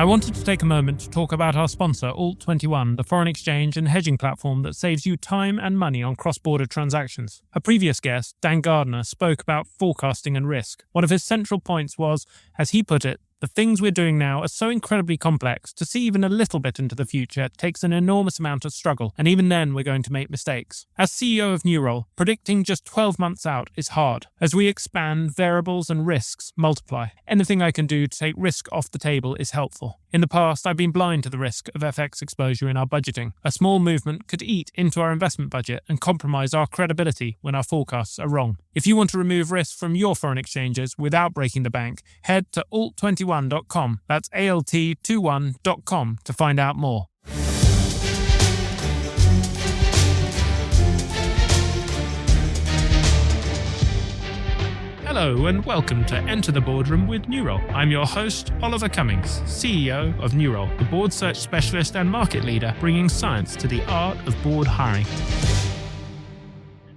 I wanted to take a moment to talk about our sponsor, Alt21, the foreign exchange and hedging platform that saves you time and money on cross-border transactions. A previous guest, Dan Gardner, spoke about forecasting and risk. One of his central points was, as he put it, the things we're doing now are so incredibly complex, to see even a little bit into the future takes an enormous amount of struggle, and even then we're going to make mistakes. As CEO of Newroll, predicting just 12 months out is hard. As we expand, variables and risks multiply. Anything I can do to take risk off the table is helpful. In the past, I've been blind to the risk of FX exposure in our budgeting. A small movement could eat into our investment budget and compromise our credibility when our forecasts are wrong. If you want to remove risk from your foreign exchanges without breaking the bank, head to alt21.com. That's alt21.com to find out more. Hello and welcome to Enter the Boardroom with Newroll. I'm your host, Oliver Cummings, CEO of Newroll, the board search specialist and market leader bringing science to the art of board hiring.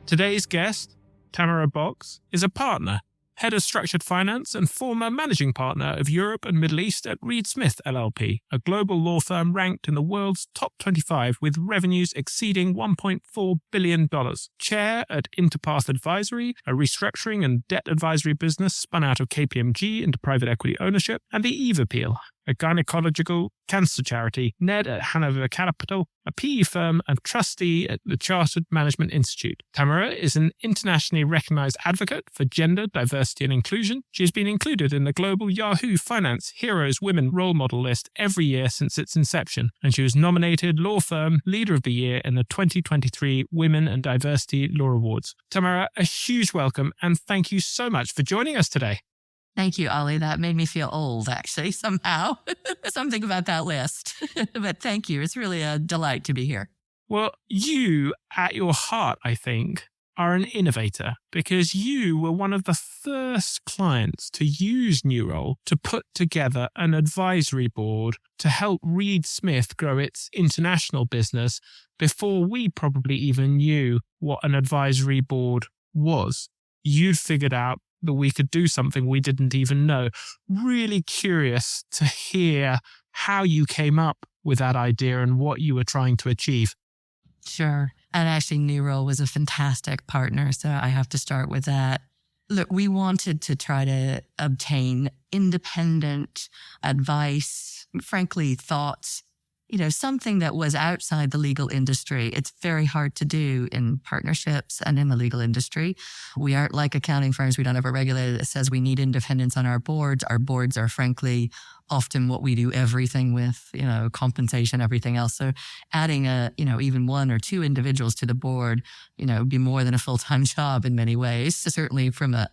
Today's guest, Tamara Box, is a partner, head of structured finance and former managing partner of Europe and Middle East at Reed Smith LLP, a global law firm ranked in the world's top 25 with revenues exceeding $1.4 billion. Chair at Interpath Advisory, a restructuring and debt advisory business spun out of KPMG into private equity ownership, and the Eve Appeal, a gynecological cancer charity, Ned at Hanover Capital, a PE firm, and trustee at the Chartered Management Institute. Tamara is an internationally recognized advocate for gender, diversity, and inclusion. She has been included in the global Yahoo Finance Heroes Women Role Model list every year since its inception, and she was nominated Law Firm Leader of the Year in the 2023 Women and Diversity Law Awards. Tamara, a huge welcome, and thank you so much for joining us today. Thank you, Ollie. That made me feel old, actually, somehow. Something about that list. But thank you. It's really a delight to be here. Well, you, at your heart, I think, are an innovator because you were one of the first clients to use Newroll to put together an advisory board to help Reed Smith grow its international business before we probably even knew what an advisory board was. You'd figured out that we could do something we didn't even know. Really curious to hear how you came up with that idea and what you were trying to achieve. Sure. And actually, Newroll was a fantastic partner, so I have to start with that. Look, we wanted to try to obtain independent advice, frankly, thoughts, something that was outside the legal industry. It's very hard to do in partnerships and in the legal industry. We aren't like accounting firms. We don't have a regulator that says we need independence on our boards. Our boards are frankly often what we do everything with, compensation, everything else. So adding even one or two individuals to the board, would be more than a full-time job in many ways, certainly from a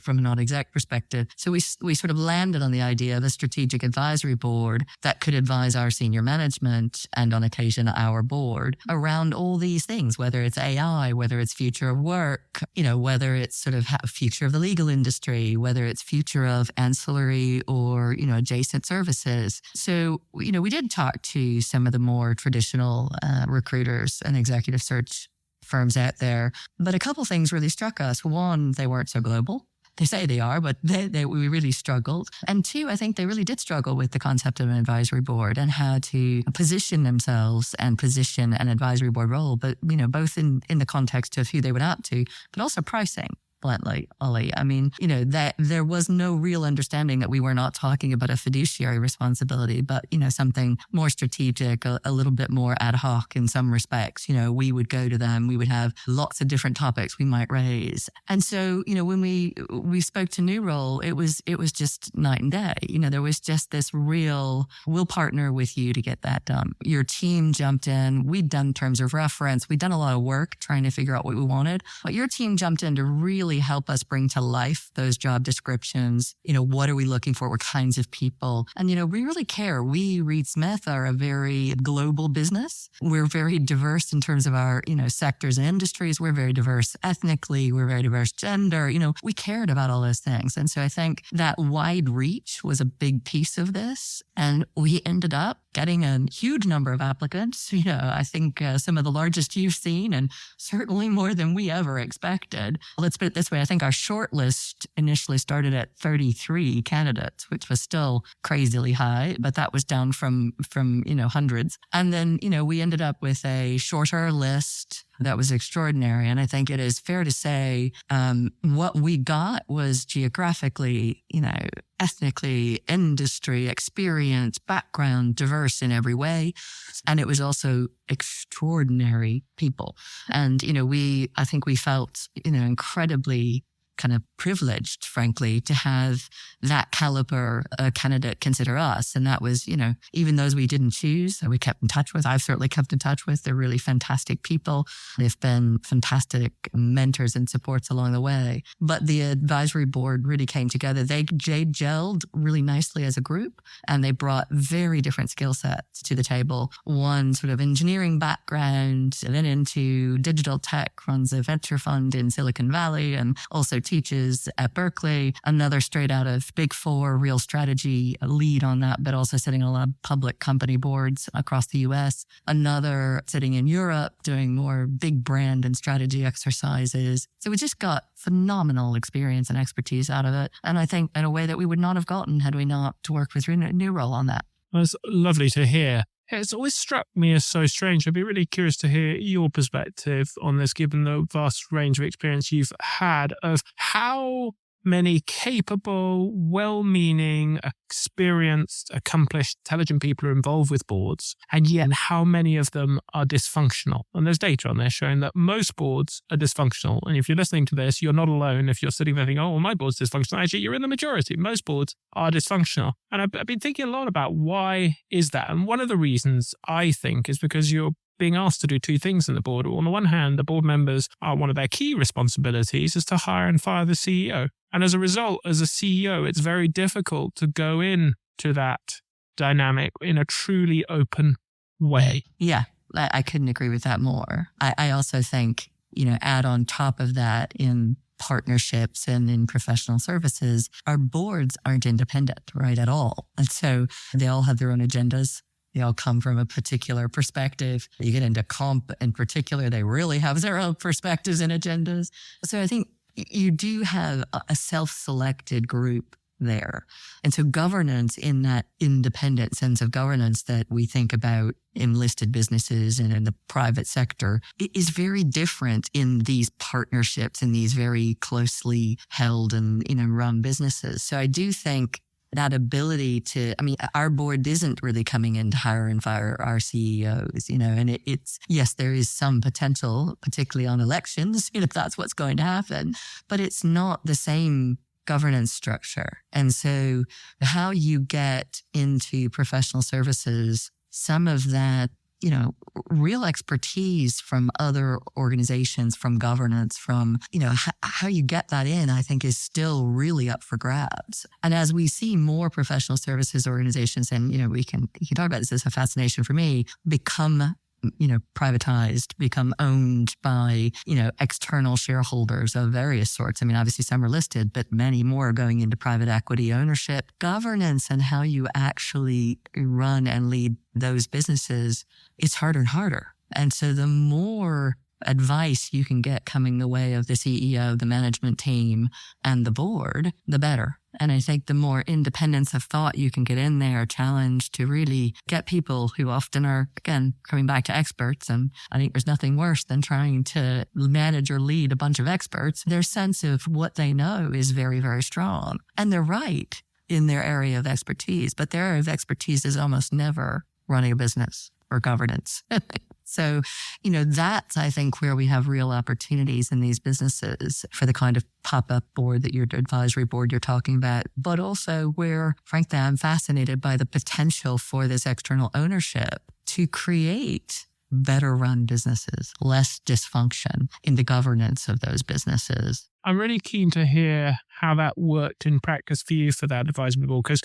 non-exec perspective. So we sort of landed on the idea of a strategic advisory board that could advise our senior management and on occasion our board around all these things, whether it's AI, whether it's future of work, whether it's sort of future of the legal industry, whether it's future of ancillary or, adjacent services. So, we did talk to some of the more traditional recruiters and executive search firms out there, but a couple things really struck us. One, they weren't so global. They say they are, but we really struggled. And two, I think they really did struggle with the concept of an advisory board and how to position themselves and position an advisory board role, but, both in the context of who they went out to, but also pricing. Bluntly, Ollie. I mean, that there was no real understanding that we were not talking about a fiduciary responsibility, but, something more strategic, a little bit more ad hoc in some respects. We would go to them, we would have lots of different topics we might raise. And so, when we spoke to Newroll, it was just night and day. There was just this real, we'll partner with you to get that done. Your team jumped in. We'd done terms of reference. We'd done a lot of work trying to figure out what we wanted, but your team jumped in to really help us bring to life those job descriptions. What are we looking for? What kinds of people? And, we really care. We, Reed Smith, are a very global business. We're very diverse in terms of our, sectors and industries. We're very diverse ethnically. We're very diverse gender. We cared about all those things. And so I think that wide reach was a big piece of this. And we ended up getting a huge number of applicants. I think some of the largest you've seen, and certainly more than we ever expected. Let's put it this this way. I think our short list initially started at 33 candidates, which was still crazily high, but that was down from hundreds. And then, we ended up with a shorter list that was extraordinary. And I think it is fair to say what we got was geographically, ethnically, industry, experience, background, diverse in every way. And it was also extraordinary people. And, I think we felt, incredibly kind of privileged, frankly, to have that caliber candidate consider us. And that was, even those we didn't choose, that we kept in touch with. I've certainly kept in touch with. They're really fantastic people. They've been fantastic mentors and supports along the way. But the advisory board really came together. They gelled really nicely as a group, and they brought very different skill sets to the table. One sort of engineering background, and then into digital tech, runs a venture fund in Silicon Valley, and also teaches at Berkeley. Another straight out of Big Four, real strategy lead on that, but also sitting on a lot of public company boards across the US. Another sitting in Europe, doing more big brand and strategy exercises. So we just got phenomenal experience and expertise out of it. And I think in a way that we would not have gotten had we not worked with Neural on that. Well, it's lovely to hear. It's always struck me as so strange. I'd be really curious to hear your perspective on this, given the vast range of experience you've had, of how many capable, well-meaning, experienced, accomplished, intelligent people are involved with boards, and yet how many of them are dysfunctional. And there's data on there showing that most boards are dysfunctional. And if you're listening to this, you're not alone. If you're sitting there thinking, oh, well, my board's dysfunctional, actually, you're in the majority. Most boards are dysfunctional. And I've been thinking a lot about why is that? And one of the reasons, I think, is because you're being asked to do two things in the board. On the one hand, the board members are one of their key responsibilities is to hire and fire the CEO. And as a result, as a CEO, it's very difficult to go into that dynamic in a truly open way. Yeah, I couldn't agree with that more. I also think, add on top of that in partnerships and in professional services, our boards aren't independent, right, at all. And so they all have their own agendas. They all come from a particular perspective. You get into comp in particular, they really have their own perspectives and agendas. So I think you do have a self-selected group there. And so governance, in that independent sense of governance that we think about in listed businesses and in the private sector, it is very different in these partnerships and these very closely held and run businesses. So I do think that ability to, our board isn't really coming in to hire and fire our CEOs, and it's, yes, there is some potential, particularly on elections, if that's what's going to happen, but it's not the same governance structure. And so how you get into professional services, some of that, real expertise from other organizations, from governance, from, how you get that in, I think is still really up for grabs. And as we see more professional services organizations, and, we can talk about this as a fascination for me, become privatized, become owned by, external shareholders of various sorts. Obviously some are listed, but many more are going into private equity ownership. Governance and how you actually run and lead those businesses, it's harder and harder. And so the more advice you can get coming the way of the CEO, the management team, and the board, the better. And I think the more independence of thought you can get in there, challenge to really get people who often are, again, coming back to experts. And I think there's nothing worse than trying to manage or lead a bunch of experts. Their sense of what they know is very, very strong. And they're right in their area of expertise, but their area of expertise is almost never running a business or governance. So, that's, I think, where we have real opportunities in these businesses for the kind of pop-up board that your advisory board you're talking about, but also where, frankly, I'm fascinated by the potential for this external ownership to create better run businesses, less dysfunction in the governance of those businesses. I'm really keen to hear how that worked in practice for you for that advisory board, because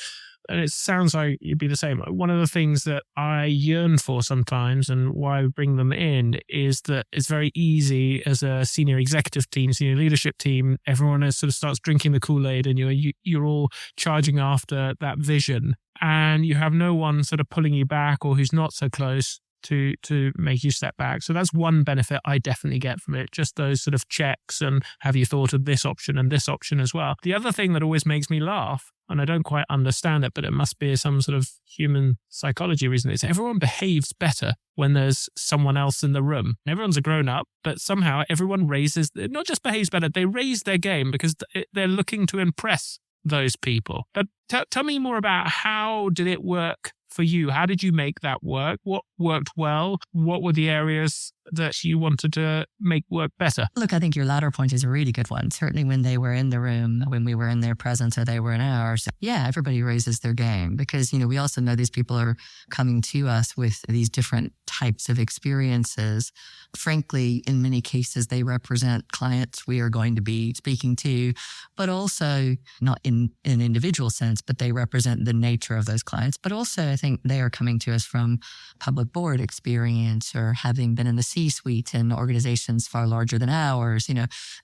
and it sounds like you'd be the same. One of the things that I yearn for sometimes and why I bring them in is that it's very easy as a senior executive team, senior leadership team, everyone sort of starts drinking the Kool-Aid and you're all charging after that vision. And you have no one sort of pulling you back or who's not so close to make you step back. So that's one benefit I definitely get from it, just those sort of checks and have you thought of this option and this option as well. The other thing that always makes me laugh, and I don't quite understand it, but it must be some sort of human psychology reason, is everyone behaves better when there's someone else in the room. Everyone's a grown-up, but somehow everyone not just behaves better, they raise their game because they're looking to impress those people. But tell me more about how did it work for you? How did you make that work? What worked well? What were the areas that you wanted to make work better? Look, I think your latter point is a really good one. Certainly when they were in the room, when we were in their presence or they were in ours, yeah, everybody raises their game because, we also know these people are coming to us with these different types of experiences. Frankly, in many cases, they represent clients we are going to be speaking to, but also not in an individual sense, but they represent the nature of those clients. But also, I think they are coming to us from public board experience or having been in the C-suite in organizations far larger than ours,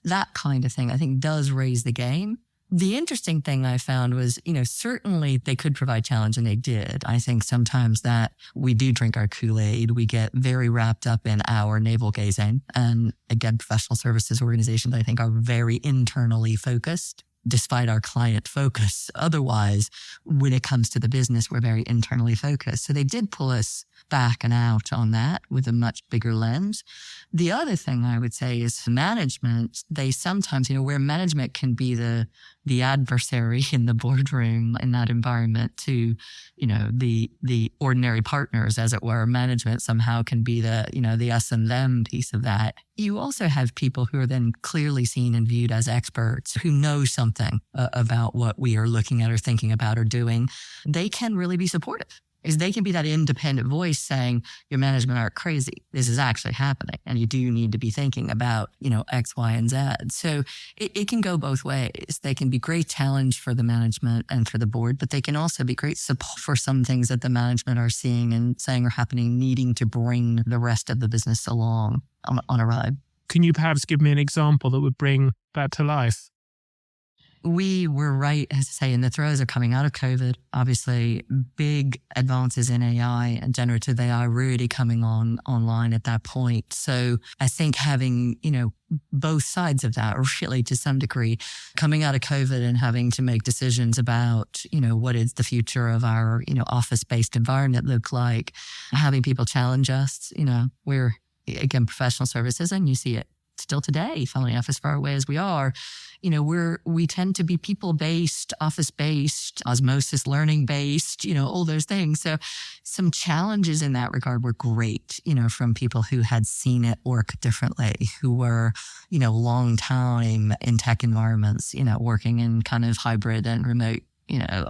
that kind of thing, I think does raise the game. The interesting thing I found was, certainly they could provide challenge and they did. I think sometimes that we do drink our Kool-Aid. We get very wrapped up in our navel gazing. And again, professional services organizations, I think, are very internally focused, despite our client focus. Otherwise, when it comes to the business, we're very internally focused. So they did pull us back and out on that with a much bigger lens. The other thing I would say is management. They sometimes, where management can be the adversary in the boardroom in that environment to, the ordinary partners, as it were, management somehow can be the us and them piece of that. You also have people who are then clearly seen and viewed as experts who know something about what we are looking at or thinking about or doing. They can really be supportive. Is they can be that independent voice saying, your management are crazy. This is actually happening. And you do need to be thinking about, X, Y, and Z. So it can go both ways. They can be great challenge for the management and for the board, but they can also be great support for some things that the management are seeing and saying are happening, needing to bring the rest of the business along on a ride. Can you perhaps give me an example that would bring that to life? We were right, as I say, in the throes of coming out of COVID. Obviously, big advances in AI and generative AI really coming online at that point. So I think having, both sides of that, or really to some degree, coming out of COVID and having to make decisions about, what is the future of our, office-based environment look like, having people challenge us, we're, again, professional services, and you see it still today, funnily enough, as far away as we are, we tend to be people-based, office-based, osmosis learning-based, all those things. So some challenges in that regard were great, from people who had seen it work differently, who were, long time in tech environments, working in kind of hybrid and remote,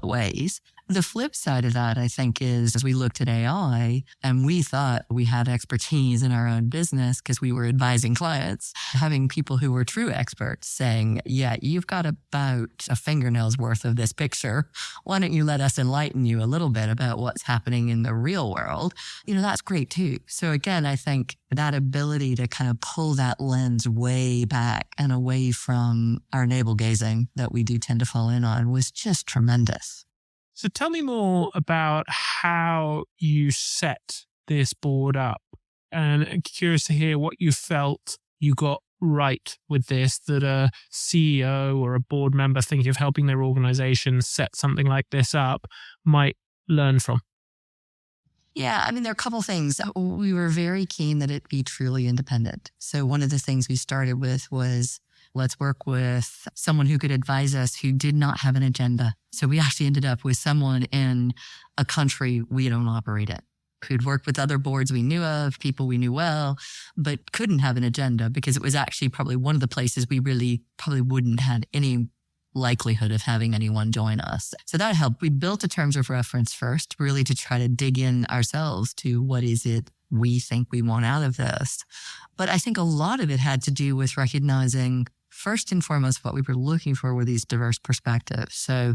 ways. The flip side of that, I think, is as we looked at AI and we thought we had expertise in our own business because we were advising clients, having people who were true experts saying, yeah, you've got about a fingernail's worth of this picture. Why don't you let us enlighten you a little bit about what's happening in the real world? That's great too. So again, I think that ability to kind of pull that lens way back and away from our navel gazing that we do tend to fall in on was just tremendous. So tell me more about how you set this board up. And I'm curious to hear what you felt you got right with this, that a CEO or a board member thinking of helping their organization set something like this up might learn from. Yeah, there are a couple things. We were very keen that it be truly independent. So one of the things we started with was, let's work with someone who could advise us who did not have an agenda. So we actually ended up with someone in a country we don't operate in, who'd worked with other boards we knew of, people we knew well, but couldn't have an agenda because it was actually probably one of the places we really probably wouldn't have any likelihood of having anyone join us. So that helped. We built a terms of reference first, really to try to dig in ourselves to what is it we think we want out of this. But I think a lot of it had to do with recognizing first and foremost, what we were looking for were these diverse perspectives. So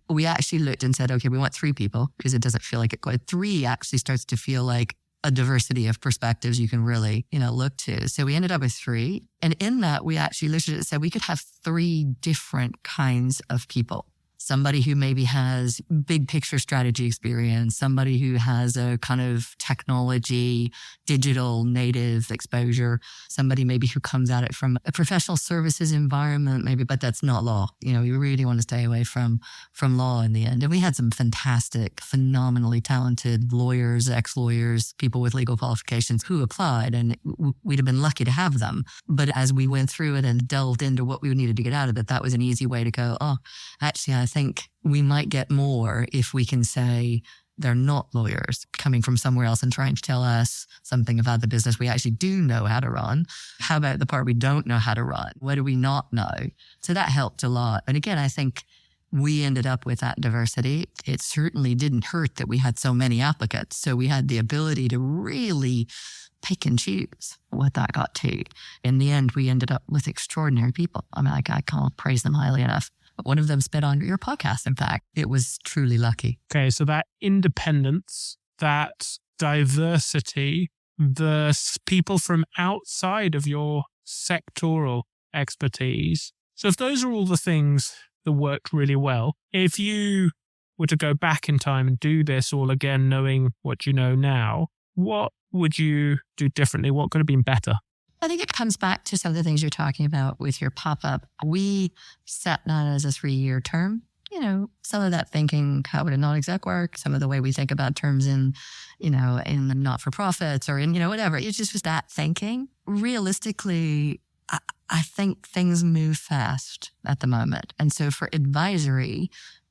we actually looked and said, okay, we want 3 people because it doesn't feel like it quite. 3 actually starts to feel like a diversity of perspectives you can really, look to. So we ended up with 3. And in that, we actually looked at it and said we could have 3 different kinds of people. somebody who maybe has big picture strategy experience, somebody who has a kind of technology, digital native exposure, somebody maybe who comes at it from a professional services environment, maybe, but that's not law. You really want to stay away from law in the end. And we had some fantastic, phenomenally talented lawyers, ex-lawyers, people with legal qualifications who applied, and we'd have been lucky to have them. But as we went through it and delved into what we needed to get out of it, that was an easy way to go, oh, actually, I think we might get more if we can say they're not lawyers coming from somewhere else and trying to tell us something about the business we actually do know how to run. How about the part we don't know how to run? What do we not know? So that helped a lot. And again, I think we ended up with that diversity. It certainly didn't hurt that we had so many applicants. So we had the ability to really pick and choose what that got to. In the end, we ended up with extraordinary people. I mean, I can't praise them highly enough. One of them spit on your podcast, in fact. It was truly lucky. Okay, so that independence, that diversity, the people from outside of your sectoral expertise. So if those are all the things that worked really well, if you were to go back in time and do this all again, knowing what you know now, what would you do differently? What could have been better? I think it comes back to some of the things you're talking about with your pop-up. We set that as a 3-year term. Some of that thinking, how would a non-exec work? Some of the way we think about terms in the not-for-profits or in, whatever. It just was that thinking. Realistically, I think things move fast at the moment. And so for advisory,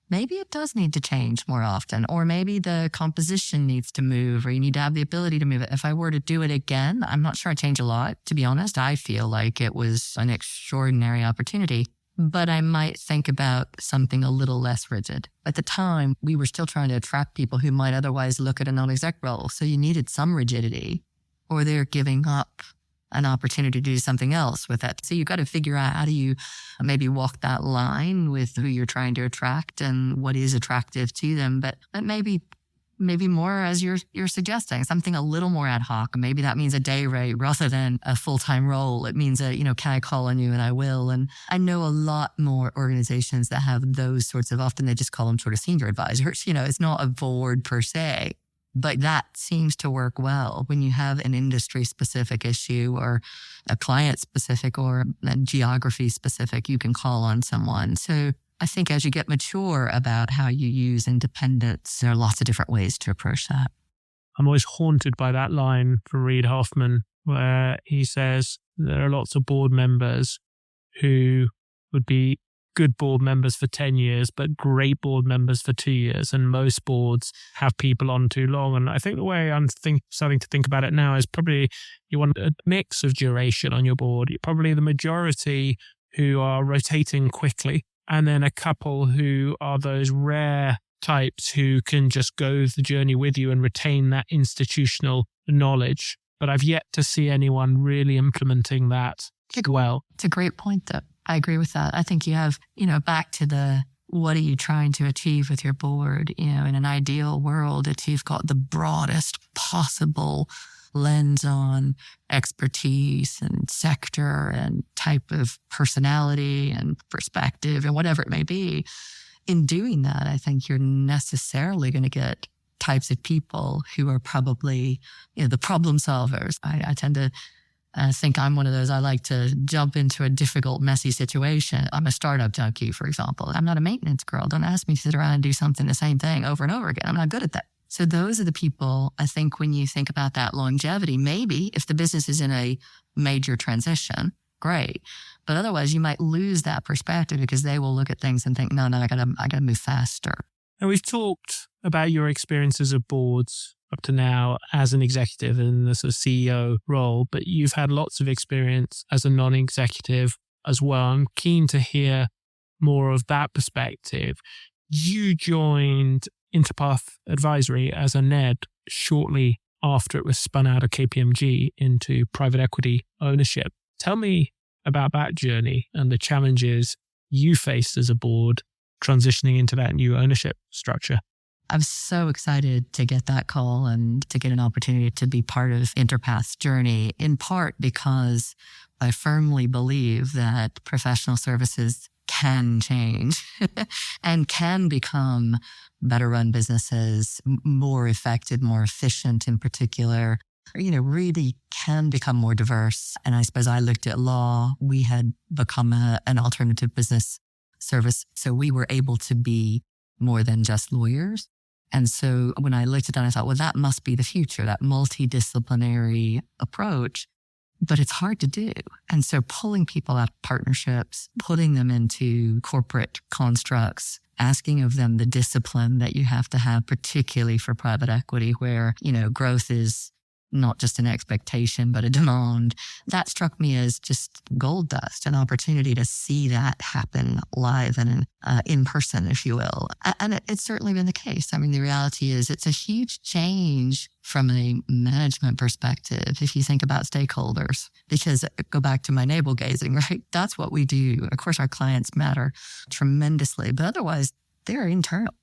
maybe it does need to change more often, or maybe the composition needs to move, or you need to have the ability to move it. If I were to do it again, I'm not sure I'd change a lot. To be honest, I feel like it was an extraordinary opportunity, but I might think about something a little less rigid. At the time, we were still trying to attract people who might otherwise look at a non-exec role. So you needed some rigidity, or they're giving up an opportunity to do something else with it. So you've got to figure out, how do you maybe walk that line with who you're trying to attract and what is attractive to them. But maybe more, as you're suggesting, something a little more ad hoc. Maybe that means a day rate rather than a full-time role. It means can I call on you? And I will. And I know a lot more organizations that have those sorts of, often they just call them sort of senior advisors. It's not a board per se. But that seems to work well when you have an industry-specific issue or a client-specific or a geography-specific, you can call on someone. So I think as you get mature about how you use independence, there are lots of different ways to approach that. I'm always haunted by that line from Reid Hoffman, where he says there are lots of board members who would be good board members for 10 years, but great board members for 2 years. And most boards have people on too long. And I think the way I'm starting to think about it now is probably you want a mix of duration on your board. Probably the majority who are rotating quickly, and then a couple who are those rare types who can just go the journey with you and retain that institutional knowledge. But I've yet to see anyone really implementing that well. It's a great point, though. I agree with that. I think you have, back to what are you trying to achieve with your board? In an ideal world, if you've got the broadest possible lens on expertise and sector and type of personality and perspective and whatever it may be, in doing that, I think you're necessarily going to get types of people who are probably, the problem solvers. I tend to think I'm one of those. I like to jump into a difficult, messy situation. I'm a startup junkie, for example. I'm not a maintenance girl. Don't ask me to sit around and do something the same thing over and over again. I'm not good at that. So those are the people, I think, when you think about that longevity, maybe if the business is in a major transition, great. But otherwise, you might lose that perspective because they will look at things and think, no, I gotta move faster. And we've talked about your experiences of boards up to now as an executive in the sort of CEO role, but you've had lots of experience as a non-executive as well. I'm keen to hear more of that perspective. You joined Interpath Advisory as a NED shortly after it was spun out of KPMG into private equity ownership. Tell me about that journey and the challenges you faced as a board transitioning into that new ownership structure. I'm so excited to get that call and to get an opportunity to be part of Interpath's journey, in part because I firmly believe that professional services can change and can become better run businesses, more effective, more efficient in particular, really can become more diverse. And I suppose I looked at law. We had become an alternative business service. So we were able to be more than just lawyers. And so when I looked at that, I thought, well, that must be the future, that multidisciplinary approach. But it's hard to do. And so pulling people out of partnerships, putting them into corporate constructs, asking of them the discipline that you have to have, particularly for private equity, where, growth is not just an expectation, but a demand. That struck me as just gold dust, an opportunity to see that happen live and in person, if you will. And it's certainly been the case. I mean, the reality is it's a huge change from a management perspective, if you think about stakeholders, because go back to my navel gazing, right? That's what we do. Of course, our clients matter tremendously, but otherwise they're internal.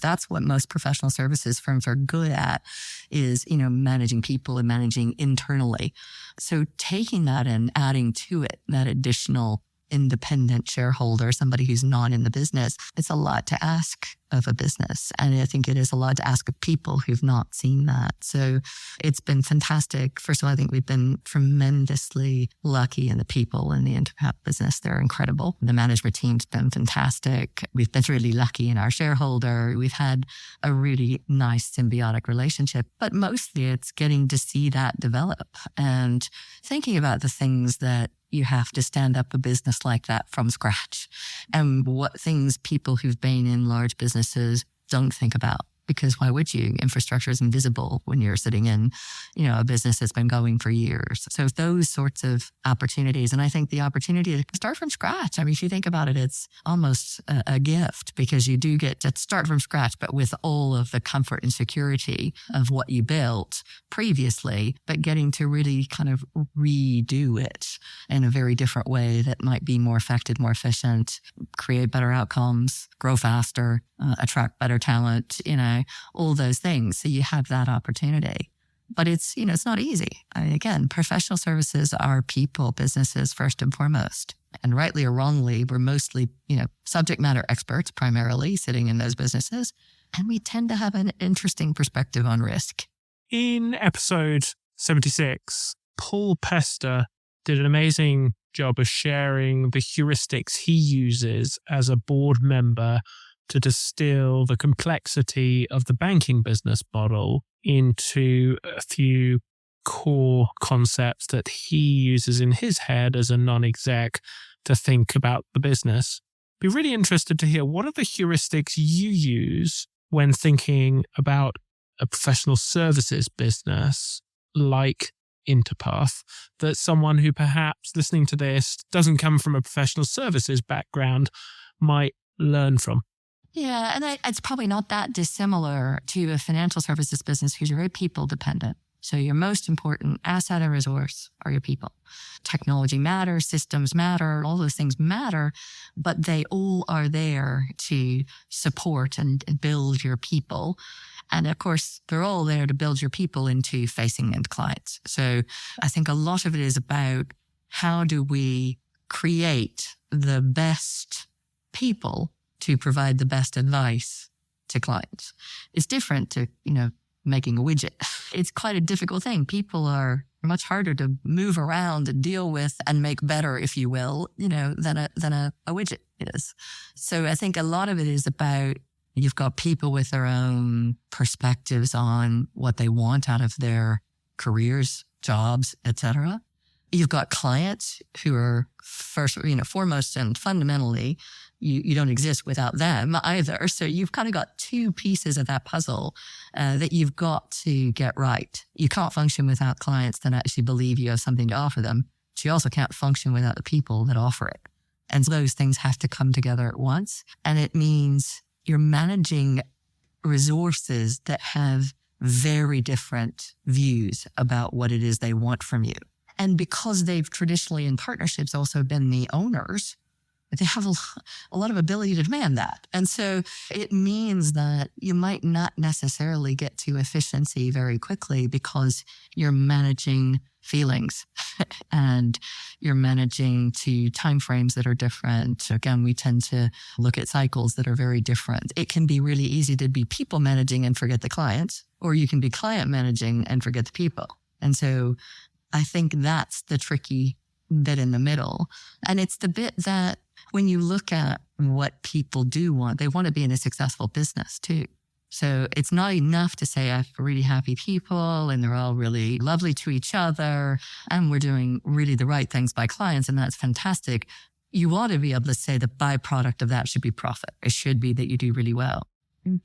That's what most professional services firms are good at is, managing people and managing internally. So taking that and adding to it, that additional independent shareholder, somebody who's not in the business, it's a lot to ask of a business. And I think it is a lot to ask of people who've not seen that. So it's been fantastic. First of all, I think we've been tremendously lucky in the people in the Interpath business. They're incredible. The management team's been fantastic. We've been really lucky in our shareholder. We've had a really nice symbiotic relationship, but mostly it's getting to see that develop and thinking about the things that you have to stand up a business like that from scratch and what things people who've been in large businesses don't think about. Because why would you? Infrastructure is invisible when you're sitting in, a business that's been going for years. So those sorts of opportunities. And I think the opportunity to start from scratch. I mean, if you think about it, it's almost a gift because you do get to start from scratch, but with all of the comfort and security of what you built previously, but getting to really kind of redo it in a very different way that might be more effective, more efficient, create better outcomes, grow faster, attract better talent, all those things. So you have that opportunity. But it's not easy. I mean, again, professional services are people businesses first and foremost. And rightly or wrongly, we're mostly, subject matter experts primarily sitting in those businesses. And we tend to have an interesting perspective on risk. In episode 76, Paul Pester did an amazing job of sharing the heuristics he uses as a board member to distill the complexity of the banking business model into a few core concepts that he uses in his head as a non-exec to think about the business. Be really interested to hear, what are the heuristics you use when thinking about a professional services business like Interpath, that someone who perhaps listening to this doesn't come from a professional services background might learn from? Yeah, and it's probably not that dissimilar to a financial services business because you're very people dependent. So your most important asset and resource are your people. Technology matters, systems matter, all those things matter, but they all are there to support and build your people. And of course, they're all there to build your people into facing end clients. So I think a lot of it is about how do we create the best people to provide the best advice to clients. It's different to, making a widget. It's quite a difficult thing. People are much harder to move around and deal with and make better, if you will, than a widget is. So I think a lot of it is about, you've got people with their own perspectives on what they want out of their careers, jobs, etc. You've got clients who are foremost and fundamentally, you don't exist without them either. So you've kind of got two pieces of that puzzle that you've got to get right. You can't function without clients that actually believe you have something to offer them. But you also can't function without the people that offer it. And so those things have to come together at once. And it means you're managing resources that have very different views about what it is they want from you. And because they've traditionally in partnerships also been the owners, they have a lot of ability to demand that. And so it means that you might not necessarily get to efficiency very quickly because you're managing feelings and you're managing to timeframes that are different. Again, we tend to look at cycles that are very different. It can be really easy to be people managing and forget the clients, or you can be client managing and forget the people. And so I think that's the tricky bit in the middle. And it's the bit that when you look at what people do want, they want to be in a successful business too. So it's not enough to say I have really happy people and they're all really lovely to each other and we're doing really the right things by clients, and that's fantastic. You ought to be able to say the byproduct of that should be profit. It should be that you do really well,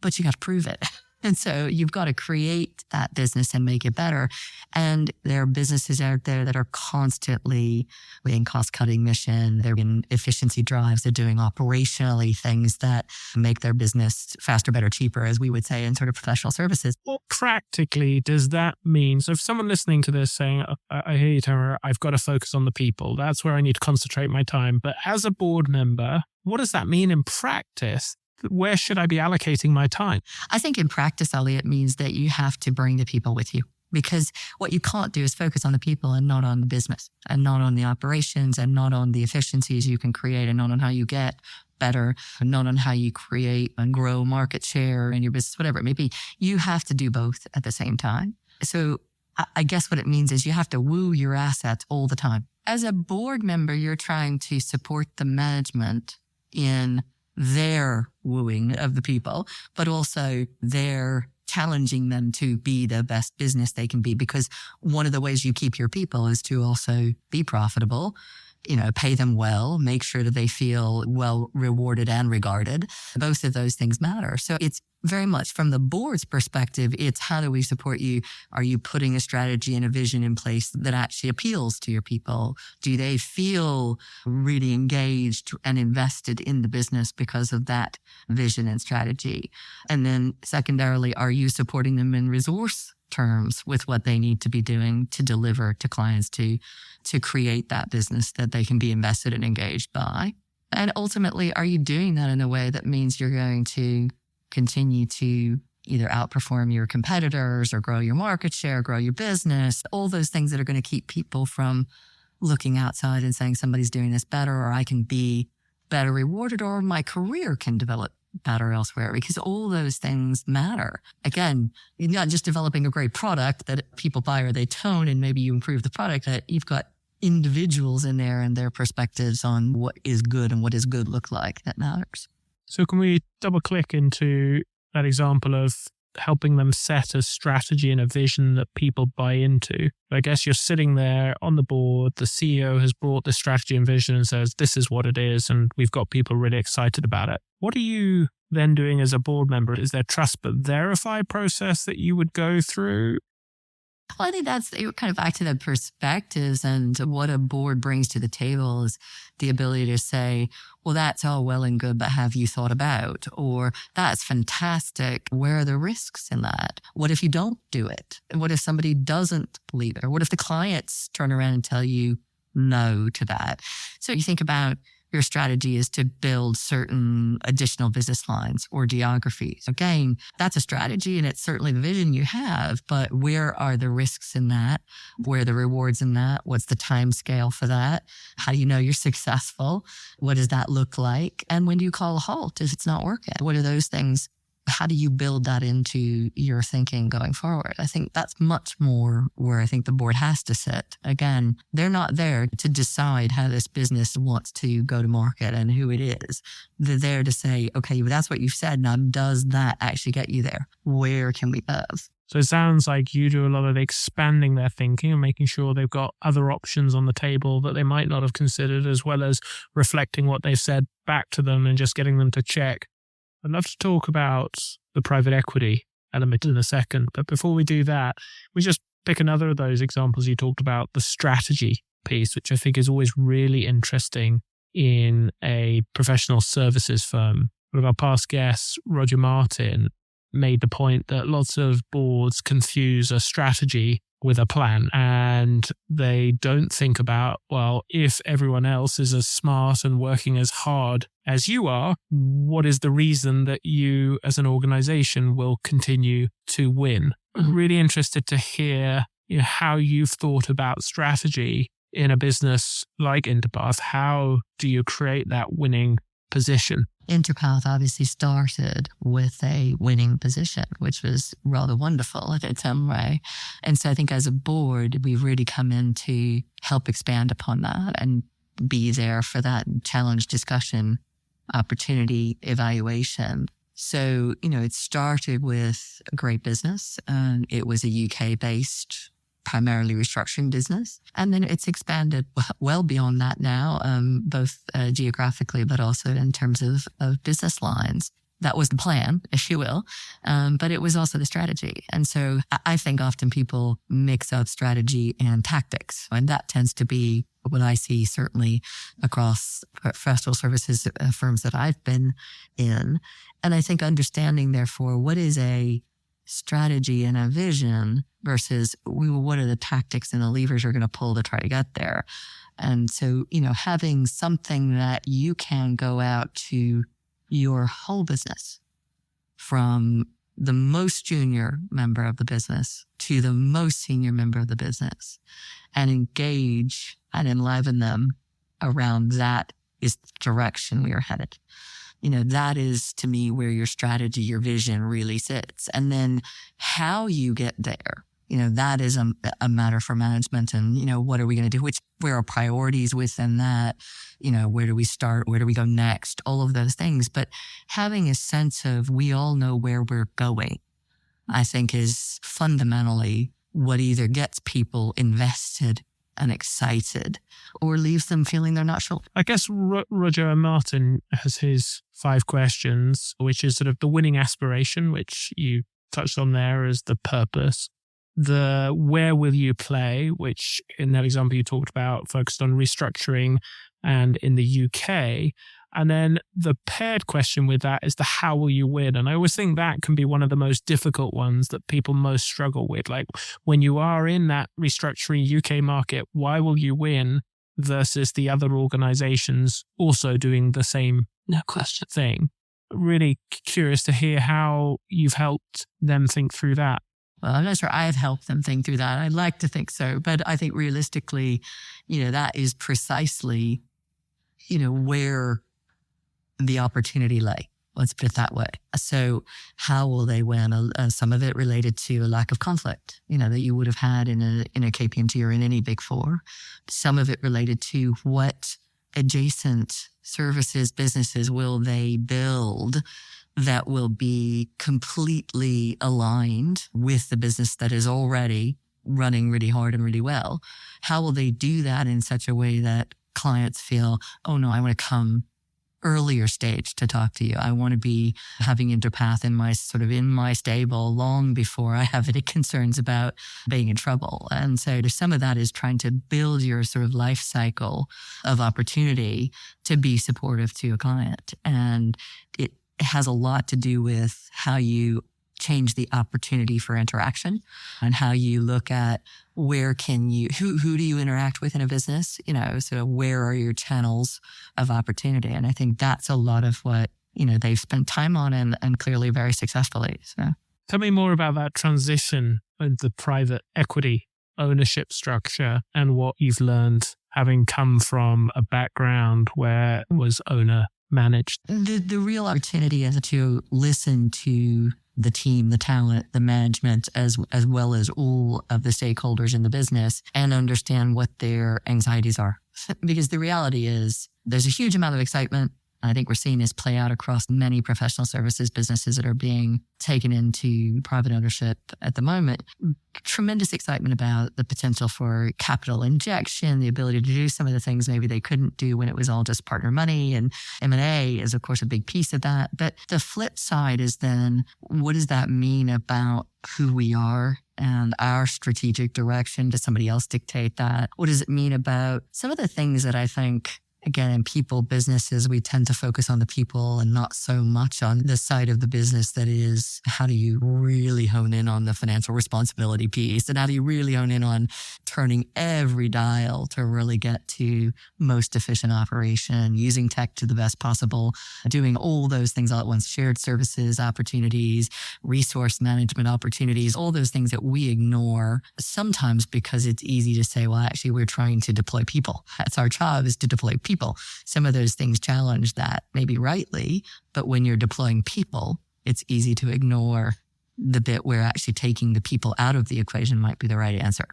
but you got to prove it. And so you've got to create that business and make it better. And there are businesses out there that are constantly in cost-cutting mission. They're in efficiency drives. They're doing operationally things that make their business faster, better, cheaper, as we would say in sort of professional services. What practically does that mean? So if someone listening to this saying, I hear you, Tamara, I've got to focus on the people. That's where I need to concentrate my time. But as a board member, what does that mean in practice? Where should I be allocating my time? I think in practice, Elliot, means that you have to bring the people with you, because what you can't do is focus on the people and not on the business and not on the operations and not on the efficiencies you can create and not on how you get better and not on how you create and grow market share in your business, whatever it may be. You have to do both at the same time. So I guess what it means is you have to woo your assets all the time. As a board member, you're trying to support the management in their wooing of the people, but also their challenging them to be the best business they can be. Because one of the ways you keep your people is to also be profitable, pay them well, make sure that they feel well rewarded and regarded. Both of those things matter. So it's very much from the board's perspective, it's how do we support you? Are you putting a strategy and a vision in place that actually appeals to your people? Do they feel really engaged and invested in the business because of that vision and strategy? And then secondarily, are you supporting them in resource terms with what they need to be doing to deliver to clients to create that business that they can be invested and engaged by? And ultimately, are you doing that in a way that means you're going to continue to either outperform your competitors or grow your market share, grow your business, all those things that are going to keep people from looking outside and saying somebody's doing this better, or I can be better rewarded, or my career can develop better elsewhere, because all those things matter. Again, you're not just developing a great product that people buy or they tone and maybe you improve the product, that you've got individuals in there and their perspectives on what is good and what does good look like that matters. So can we double click into that example of helping them set a strategy and a vision that people buy into? I guess you're sitting there on the board, the CEO has brought the strategy and vision and says, this is what it is, and we've got people really excited about it. What are you then doing as a board member? Is there trust but verify process that you would go through? Well, I think that's kind of back to the perspectives, and what a board brings to the table is the ability to say, well, that's all well and good, but have you thought about? Or that's fantastic. Where are the risks in that? What if you don't do it? What if somebody doesn't believe it? Or what if the clients turn around and tell you no to that? So you think about your strategy is to build certain additional business lines or geographies. Again, that's a strategy and it's certainly the vision you have, but where are the risks in that? Where are the rewards in that? What's the time scale for that? How do you know you're successful? What does that look like? And when do you call a halt if it's not working? What are those things? How do you build that into your thinking going forward? I think that's much more where I think the board has to sit. Again, they're not there to decide how this business wants to go to market and who it is. They're there to say, okay, well, that's what you've said. Now, does that actually get you there? Where can we move? So it sounds like you do a lot of expanding their thinking and making sure they've got other options on the table that they might not have considered, as well as reflecting what they've said back to them and just getting them to check. I'd love to talk about the private equity element in a second, but before we do that, we just pick another of those examples you talked about, the strategy piece, which I think is always really interesting in a professional services firm. One of our past guests, Roger Martin, made the point that lots of boards confuse a strategy with a plan, and they don't think about, well, if everyone else is as smart and working as hard as you are, what is the reason that you as an organization will continue to win? I'm really interested to hear how you've thought about strategy in a business like Interpath. How do you create that winning position? Interpath obviously started with a winning position, which was rather wonderful in its own way. And so I think as a board, we've really come in to help expand upon that and be there for that challenge discussion, opportunity evaluation. So, it started with a great business. It was a UK-based primarily restructuring business. And then it's expanded well beyond that now, both geographically, but also in terms of business lines. That was the plan, if you will. But it was also the strategy. And so I think often people mix up strategy and tactics. And that tends to be what I see certainly across professional services firms that I've been in. And I think understanding, therefore, what is a strategy and a vision versus what are the tactics and the levers you're going to pull to try to get there. And so, having something that you can go out to your whole business, from the most junior member of the business to the most senior member of the business, and engage and enliven them around that is the direction we are headed. That is, to me, where your strategy, your vision really sits. And then how you get there, that is a matter for management. And, what are we going to do? Where are priorities within that? Where do we start? Where do we go next? All of those things. But having a sense of we all know where we're going, I think is fundamentally what either gets people invested and excited or leaves them feeling they're not sure. I guess Roger and Martin has his 5 questions, which is sort of the winning aspiration, which you touched on there as the purpose. The where will you play, which in that example you talked about focused on restructuring and in the UK. And then the paired question with that is the how will you win? And I always think that can be one of the most difficult ones that people most struggle with. Like when you are in that restructuring UK market, why will you win versus the other organizations also doing the same thing? Really curious to hear how you've helped them think through that. Well, I'm not sure I've helped them think through that. I'd like to think so. But I think realistically, that is precisely, where the opportunity lay. Let's put it that way. So how will they win? Some of it related to a lack of conflict, that you would have had in a KPMG or in any Big Four. Some of it related to what adjacent services, businesses will they build that will be completely aligned with the business that is already running really hard and really well. How will they do that in such a way that clients feel, oh no, I want to come earlier stage to talk to you. I want to be having Interpath in my stable long before I have any concerns about being in trouble. And so some of that is trying to build your sort of life cycle of opportunity to be supportive to a client. And it has a lot to do with how you change the opportunity for interaction and how you look at who do you interact with in a business, so where are your channels of opportunity? And I think that's a lot of what, they've spent time on and clearly very successfully. So tell me more about that transition of the private equity ownership structure and what you've learned having come from a background where it was owner managed. The real opportunity is to listen to the team, the talent, the management, as well as all of the stakeholders in the business and understand what their anxieties are. Because the reality is there's a huge amount of excitement. I think we're seeing this play out across many professional services businesses that are being taken into private ownership at the moment. Tremendous excitement about the potential for capital injection, the ability to do some of the things maybe they couldn't do when it was all just partner money, and M&A is, of course, a big piece of that. But the flip side is then, what does that mean about who we are and our strategic direction? Does somebody else dictate that? What does it mean about some of the things that I think Again, in people businesses, we tend to focus on the people and not so much on the side of the business that is, how do you really hone in on the financial responsibility piece? And how do you really hone in on turning every dial to really get to most efficient operation, using tech to the best possible, doing all those things all at once, shared services, opportunities, resource management opportunities, all those things that we ignore sometimes because it's easy to say, well, actually, we're trying to deploy people. That's our job, is to deploy people. Some of those things challenge that, maybe rightly, but when you're deploying people, it's easy to ignore the bit where actually taking the people out of the equation might be the right answer.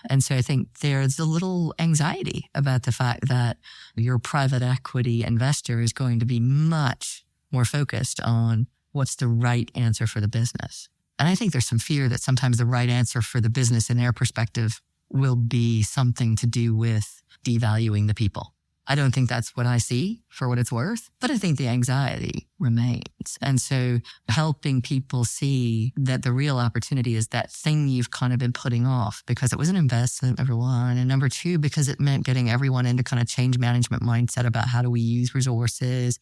And so I think there's a little anxiety about the fact that your private equity investor is going to be much more focused on what's the right answer for the business. And I think there's some fear that sometimes the right answer for the business in their perspective will be something to do with devaluing the people. I don't think that's what I see, for what it's worth, but I think the anxiety remains. And so helping people see that the real opportunity is that thing you've kind of been putting off because it was an investment, number one. And number two, because it meant getting everyone into kind of change management mindset about how do we use resources,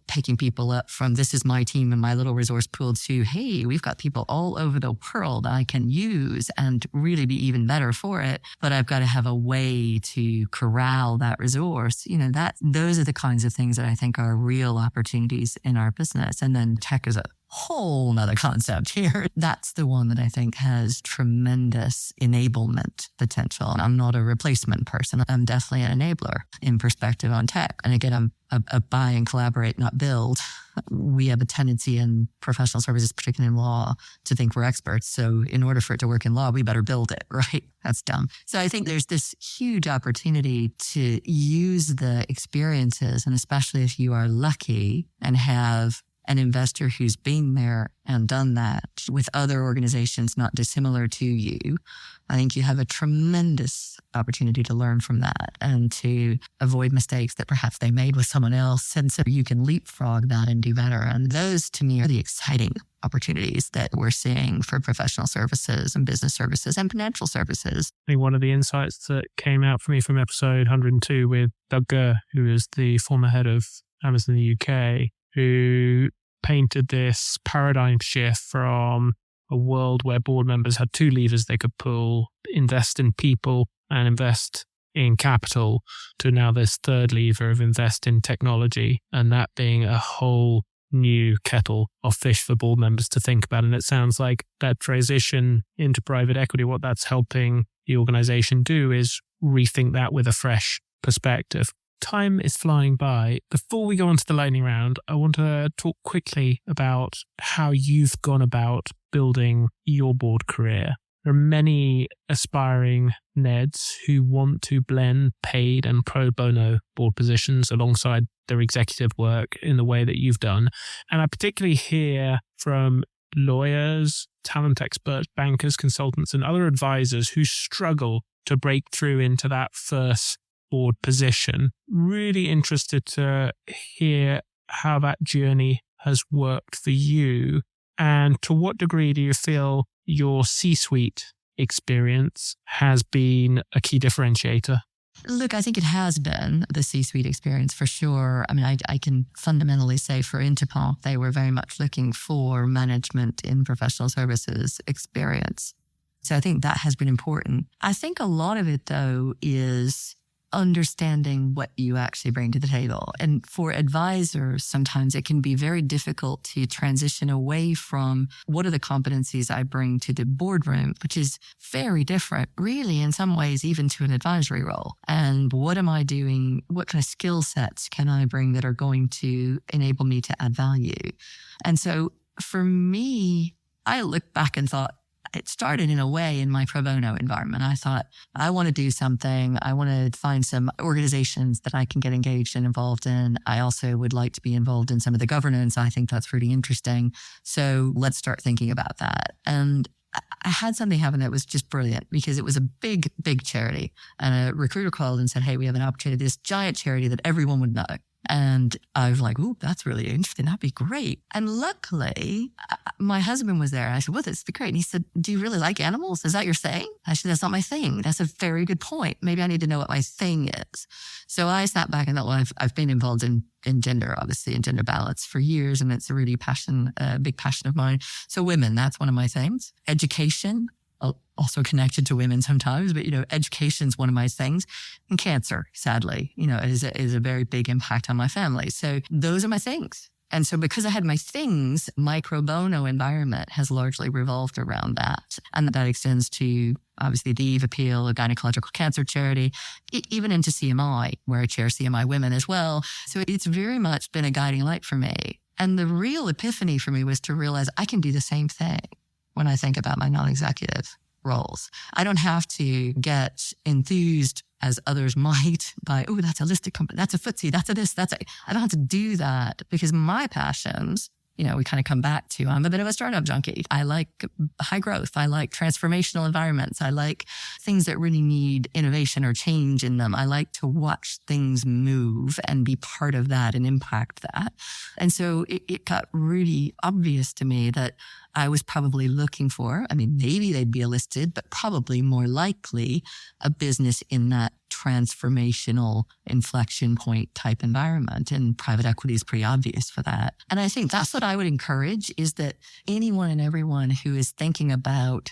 picking people up from this is my team and my little resource pool to, hey, we've got people all over the world I can use and really be even better for it. But I've got to have a way to corral that resource. Those are the kinds of things that I think are real opportunities in our business. And then tech is a whole nother concept here. That's the one that I think has tremendous enablement potential. I'm not a replacement person. I'm definitely an enabler in perspective on tech. And again, I'm a buy and collaborate, not build. We have a tendency in professional services, particularly in law, to think we're experts. So in order for it to work in law, we better build it, right? That's dumb. So I think there's this huge opportunity to use the experiences, and especially if you are lucky and have an investor who's been there and done that with other organizations not dissimilar to you, I think you have a tremendous opportunity to learn from that and to avoid mistakes that perhaps they made with someone else. And so you can leapfrog that and do better. And those, to me, are the exciting opportunities that we're seeing for professional services and business services and financial services. I think one of the insights that came out for me from episode 102 with Doug Gurr, who is the former head of Amazon in the UK, who painted this paradigm shift from a world where board members had two levers they could pull, invest in people and invest in capital, to now this third lever of invest in technology, and that being a whole new kettle of fish for board members to think about. And it sounds like that transition into private equity, what that's helping the organization do is rethink that with a fresh perspective. Time is flying by. Before we go on to the lightning round, I want to talk quickly about how you've gone about building your board career. There are many aspiring NEDs who want to blend paid and pro bono board positions alongside their executive work in the way that you've done. And I particularly hear from lawyers, talent experts, bankers, consultants, and other advisors who struggle to break through into that first board position. Really interested to hear how that journey has worked for you, and to what degree do you feel your C-suite experience has been a key differentiator? Look, I think it has been the C-suite experience for sure. I mean, I can fundamentally say for Interpath, they were very much looking for management in professional services experience. So I think that has been important. I think a lot of it, though, is understanding what you actually bring to the table. And for advisors, sometimes it can be very difficult to transition away from what are the competencies I bring to the boardroom, which is very different, really, in some ways, even to an advisory role. And what am I doing? What kind of skill sets can I bring that are going to enable me to add value? And so for me, I looked back and thought, it started in a way in my pro bono environment. I thought, I want to do something. I want to find some organizations that I can get engaged and involved in. I also would like to be involved in some of the governance. I think that's really interesting. So let's start thinking about that. And I had something happen that was just brilliant because it was a big, big charity. And a recruiter called and said, hey, we have an opportunity, this giant charity that everyone would know. And I was like, ooh, that's really interesting. That'd be great. And luckily, my husband was there. I said, well, this would be great. And he said, do you really like animals? Is that your thing? I said, that's not my thing. That's a very good point. Maybe I need to know what my thing is. So I sat back and thought, well, I've been involved in gender, obviously, and gender balance for years. And it's a really big passion of mine. So women, that's one of my things. Education, also connected to women sometimes, but, education's one of my things. And cancer, sadly, is a very big impact on my family. So those are my things. And so because I had my things, my pro bono environment has largely revolved around that. And that extends to, obviously, the Eve Appeal, a gynecological cancer charity, even into CMI, where I chair CMI Women as well. So it's very much been a guiding light for me. And the real epiphany for me was to realize I can do the same thing when I think about my non-executive roles. I don't have to get enthused as others might by, oh, that's a listed company, that's a FTSE, that's a this, I don't have to do that because my passions, we kind of come back to, I'm a bit of a startup junkie. I like high growth. I like transformational environments. I like things that really need innovation or change in them. I like to watch things move and be part of that and impact that. And so it got really obvious to me that I was probably looking for, maybe they'd be a listed, but probably more likely a business in that transformational inflection point type environment. And private equity is pretty obvious for that. And I think that's what I would encourage is that anyone and everyone who is thinking about,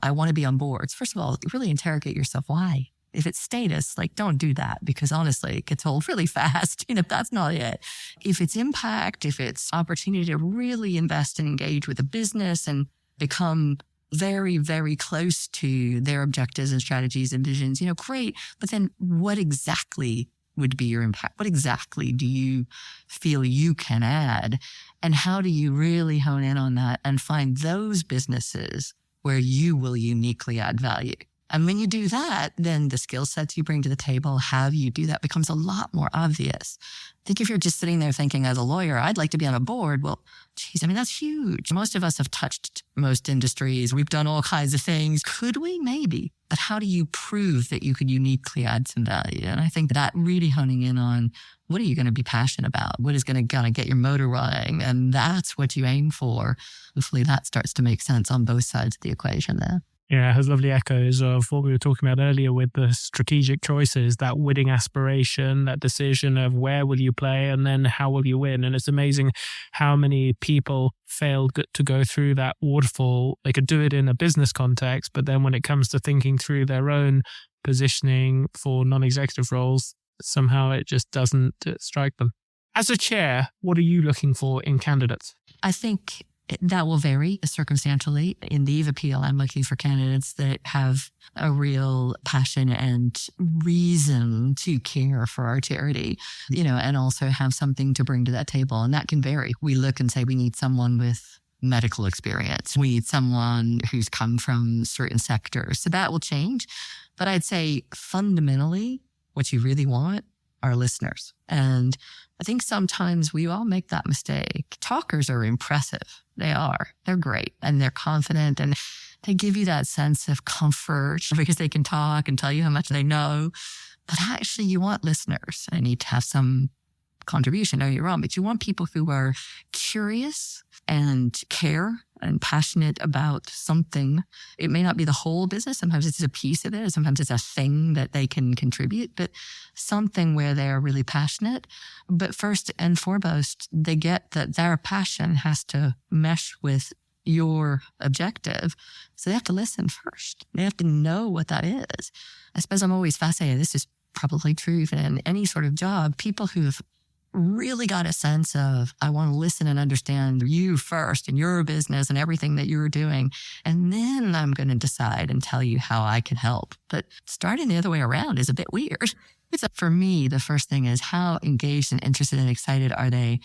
I want to be on boards, first of all, really interrogate yourself. Why? If it's status, don't do that because honestly, it gets old really fast. That's not it. If it's impact, if it's opportunity to really invest and engage with a business and become very, very close to their objectives and strategies and visions, great. But then what exactly would be your impact? What exactly do you feel you can add? And how do you really hone in on that and find those businesses where you will uniquely add value? And when you do that, then the skill sets you bring to the table, how you do that becomes a lot more obvious. I think if you're just sitting there thinking as a lawyer, I'd like to be on a board. Well, geez, that's huge. Most of us have touched most industries. We've done all kinds of things. Could we? Maybe. But how do you prove that you could uniquely add some value? And I think that really honing in on what are you going to be passionate about? What is going to get your motor running? And that's what you aim for. Hopefully that starts to make sense on both sides of the equation there. Yeah, it has lovely echoes of what we were talking about earlier with the strategic choices, that winning aspiration, that decision of where will you play and then how will you win. And it's amazing how many people failed to go through that waterfall. They could do it in a business context, but then when it comes to thinking through their own positioning for non-executive roles, somehow it just doesn't strike them. As a chair, what are you looking for in candidates? I think that will vary circumstantially. In the Eve Appeal, I'm looking for candidates that have a real passion and reason to care for our charity, and also have something to bring to that table. And that can vary. We look and say we need someone with medical experience. We need someone who's come from certain sectors. So that will change. But I'd say fundamentally, what you really want are listeners. And I think sometimes we all make that mistake. Talkers are impressive. They are. They're great. And they're confident. And they give you that sense of comfort because they can talk and tell you how much they know. But actually, you want listeners. I need to have some contribution. No, you're wrong. But you want people who are curious and care and passionate about something. It may not be the whole business. Sometimes it's a piece of it. Sometimes it's a thing that they can contribute, but something where they're really passionate. But first and foremost, they get that their passion has to mesh with your objective. So they have to listen first. They have to know what that is. I suppose I'm always fascinated. This is probably true in any sort of job. People who've really got a sense of, I want to listen and understand you first and your business and everything that you're doing. And then I'm going to decide and tell you how I can help. But starting the other way around is a bit weird. So for me, the first thing is how engaged and interested and excited are they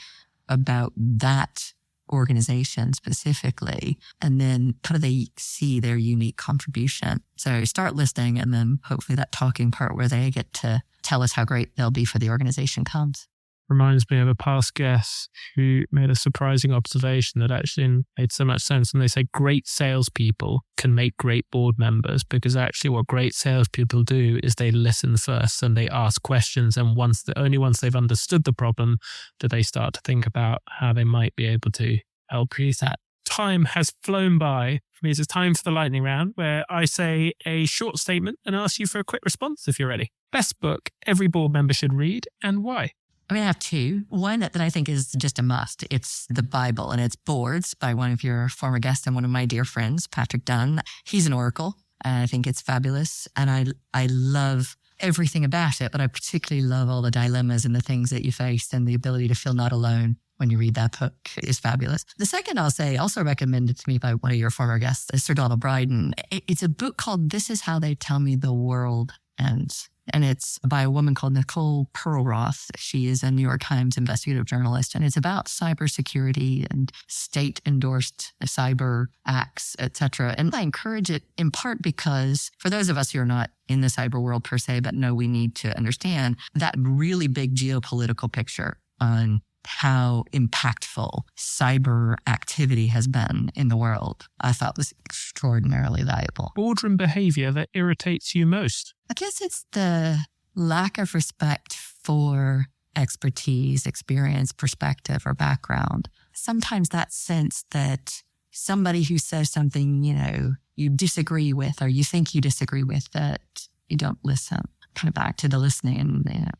about that organization specifically? And then how do they see their unique contribution? So start listening and then hopefully that talking part where they get to tell us how great they'll be for the organization comes. Reminds me of a past guest who made a surprising observation that actually made so much sense. And they say great salespeople can make great board members, because actually what great salespeople do is they listen first and they ask questions. And only once they've understood the problem do they start to think about how they might be able to help you that. Time has flown by. For me, it's time for the lightning round, where I say a short statement and ask you for a quick response if you're ready. Best book every board member should read, and why? I mean, I have two. One that I think is just a must. It's the Bible, and it's Boards by one of your former guests and one of my dear friends, Patrick Dunn. He's an oracle, and I think it's fabulous. And I love everything about it, but I particularly love all the dilemmas and the things that you face, and the ability to feel not alone when you read that book is fabulous. The second I'll say, also recommended to me by one of your former guests, is Sir Donald Brydon. It's a book called This Is How They Tell Me the World Ends. And it's by a woman called Nicole Perlroth. She is a New York Times investigative journalist, and it's about cybersecurity and state-endorsed cyber acts, etc. And I encourage it in part because for those of us who are not in the cyber world per se, but know we need to understand that really big geopolitical picture on how impactful cyber activity has been in the world, I thought was extraordinarily valuable. Boardroom behavior that irritates you most? I guess it's the lack of respect for expertise, experience, perspective, or background. Sometimes that sense that somebody who says something, you disagree with, or you think you disagree with, that you don't listen. Kind of back to the listening and,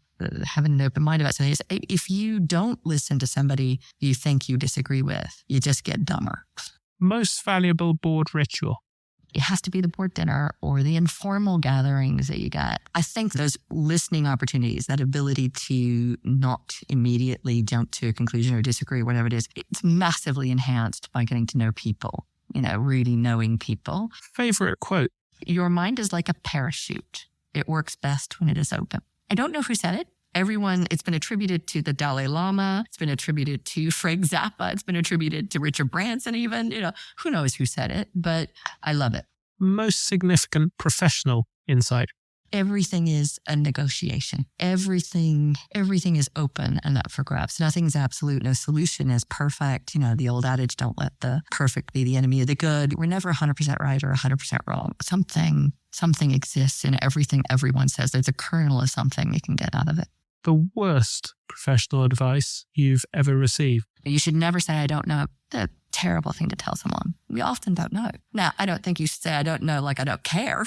having an open mind about something. If you don't listen to somebody you think you disagree with, you just get dumber. Most valuable board ritual? It has to be the board dinner or the informal gatherings that you get. I think those listening opportunities, that ability to not immediately jump to a conclusion or disagree, whatever it is, it's massively enhanced by getting to know people, really knowing people. Favorite quote? Your mind is like a parachute. It works best when it is open. I don't know who said it. It's been attributed to the Dalai Lama. It's been attributed to Frank Zappa. It's been attributed to Richard Branson even. Who knows who said it, but I love it. Most significant professional insight? Everything is a negotiation. Everything is open and up for grabs. Nothing's absolute. No solution is perfect. The old adage, don't let the perfect be the enemy of the good. We're never 100% right or 100% wrong. Something exists in everything everyone says. There's a kernel of something you can get out of it. The worst professional advice you've ever received? You should never say, I don't know. That's a terrible thing to tell someone. We often don't know. Now, I don't think you should say, I don't know, like I don't care,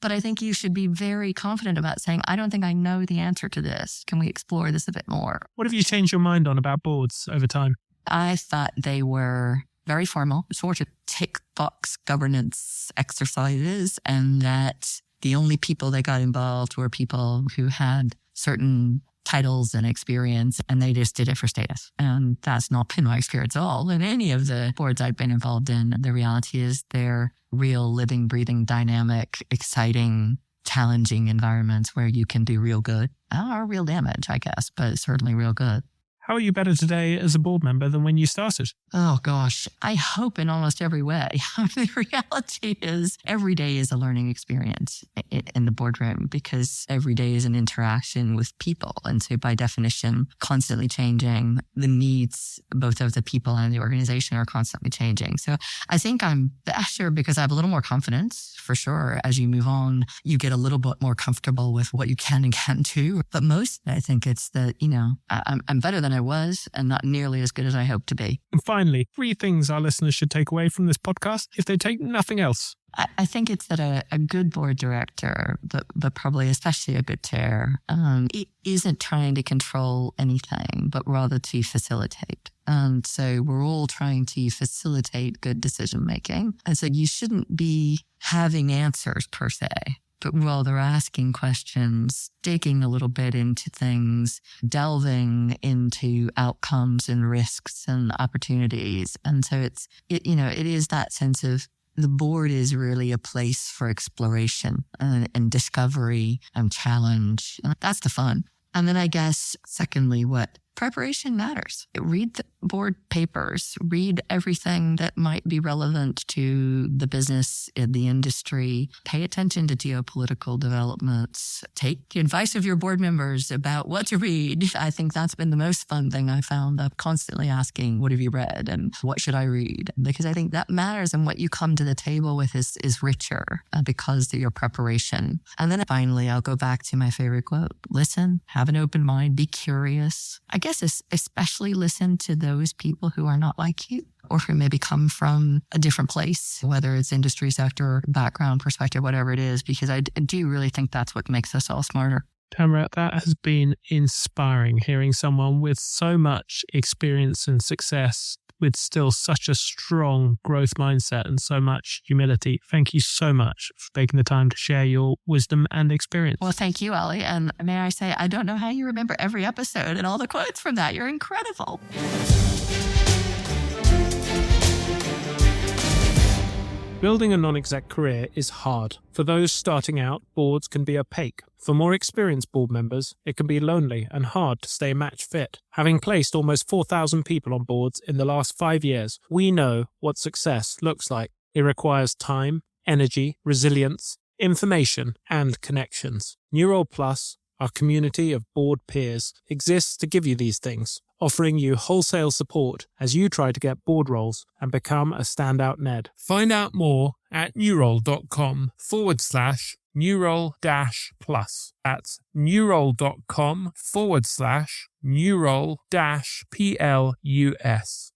But I think you should be very confident about saying, I don't think I know the answer to this. Can we explore this a bit more? What have you changed your mind on about boards over time? I thought they were very formal, sort of tick box governance exercises, and that the only people that got involved were people who had certain titles and experience, and they just did it for status. And that's not been my experience at all in any of the boards I've been involved in. The reality is they're real, living, breathing, dynamic, exciting, challenging environments where you can do real good, or real damage, I guess, but certainly real good. How are you better today as a board member than when you started? Oh, gosh. I hope in almost every way. The reality is every day is a learning experience in the boardroom, because every day is an interaction with people. And so by definition, constantly changing. The needs, both of the people and the organization, are constantly changing. So I think I'm better because I have a little more confidence, for sure. As you move on, you get a little bit more comfortable with what you can and can't do. But mostly, I think it's that, I'm better than I was and not nearly as good as I hope to be. And finally, 3 things our listeners should take away from this podcast if they take nothing else. I think it's that a good board director, but probably especially a good chair, it isn't trying to control anything, but rather to facilitate. And so we're all trying to facilitate good decision making. And so you shouldn't be having answers per se, but rather asking questions, digging a little bit into things, delving into outcomes and risks and opportunities. And so it is that sense of the board is really a place for exploration and discovery and challenge. That's the fun. And then I guess, secondly, what preparation matters. Read board papers, read everything that might be relevant to the business in the industry, pay attention to geopolitical developments, take the advice of your board members about what to read. I think that's been the most fun thing I found. I'm constantly asking, what have you read and what should I read? Because I think that matters, and what you come to the table with is richer because of your preparation. And then finally, I'll go back to my favorite quote: listen, have an open mind, be curious. I guess especially listen to those people who are not like you, or who maybe come from a different place, whether it's industry sector, background, perspective, whatever it is, because I do really think that's what makes us all smarter. Tamara, that has been inspiring, hearing someone with so much experience and success with still such a strong growth mindset and so much humility. Thank you so much for taking the time to share your wisdom and experience. Well, thank you, Ellie. And may I say, I don't know how you remember every episode and all the quotes from that. You're incredible. Building a non-exec career is hard. For those starting out, boards can be opaque. For more experienced board members, it can be lonely and hard to stay match fit. Having placed almost 4,000 people on boards in the last 5 years, we know what success looks like. It requires time, energy, resilience, information, and connections. New Role Plus, our community of board peers, exists to give you these things, offering you wholesale support as you try to get board roles and become a standout Ned. Find out more at newrole.com/newrole-plus. That's newrole.com/newrole-plus.